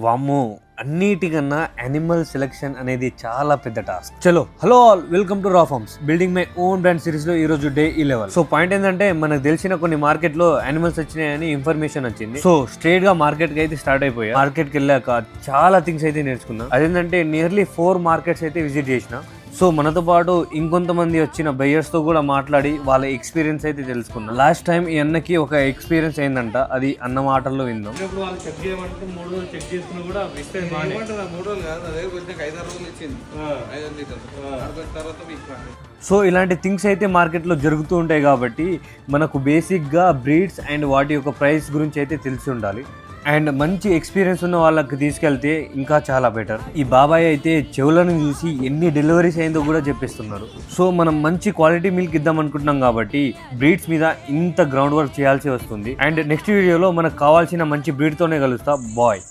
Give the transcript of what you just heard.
వామ్మో! అన్నిటికన్నా animal selection అనేది చాలా పెద్ద టాస్క్. చలో hello all, welcome to raw farms building my own brand series లో ఈ రోజు డే 11. సో పాయింట్ ఏంటంటే మనకు తెలిసిన కొన్ని మార్కెట్ లో యానిమల్స్ వచ్చినాయని ఇన్ఫర్మేషన్ వచ్చింది. సో స్ట్రేట్ గా మార్కెట్ కి అయితే స్టార్ట్ అయిపోయా. మార్కెట్ కి వెళ్ళాక చాలా థింగ్స్ అయితే నేర్చుకున్నా. అదేంటంటే నియర్లీ 4 మార్కెట్స్ అయితే విజిట్ చేసిన. సో మనతో పాటు ఇంకొంతమంది వచ్చిన బయ్యర్స్ తో కూడా మాట్లాడి వాళ్ళ ఎక్స్పీరియన్స్ అయితే తెలుసుకున్నాం. లాస్ట్ టైం ఈ అన్నకి ఒక ఎక్స్పీరియన్స్ అయిందంట, అది అన్న మాటల్లో విందాం. వాళ్ళు చెక్ చేయమంటే 3 రోజులు చెక్ చేసుకుని కూడా ఇస్తే 3 రోజులు కాదు, అదే కొంచెం 5-6 రోజులు ఇచ్చింది. 5 లీటర్లు తర్వాత సో ఇలాంటి థింగ్స్ అయితే మార్కెట్లో జరుగుతూ ఉంటాయి కాబట్టి మనకు బేసిక్గా బ్రీడ్స్ అండ్ వాటి యొక్క ప్రైస్ గురించి అయితే తెలిసి ఉండాలి. అండ్ మంచి ఎక్స్పీరియన్స్ ఉన్న వాళ్ళకి తీసుకెళ్తే ఇంకా చాలా బెటర్. ఈ బాబాయ్ అయితే చెవులను చూసి ఎన్ని డెలివరీస్ అయిందో కూడా చెప్పిస్తున్నారు. సో మనం మంచి క్వాలిటీ మిల్క్ ఇద్దాం అనుకుంటున్నాం కాబట్టి బ్రీడ్స్ మీద ఇంత గ్రౌండ్ వర్క్ చేయాల్సి వస్తుంది. అండ్ నెక్స్ట్ వీడియోలో మనకు కావాల్సిన మంచి బ్రీడ్తోనే కలుస్తా. బాయ్.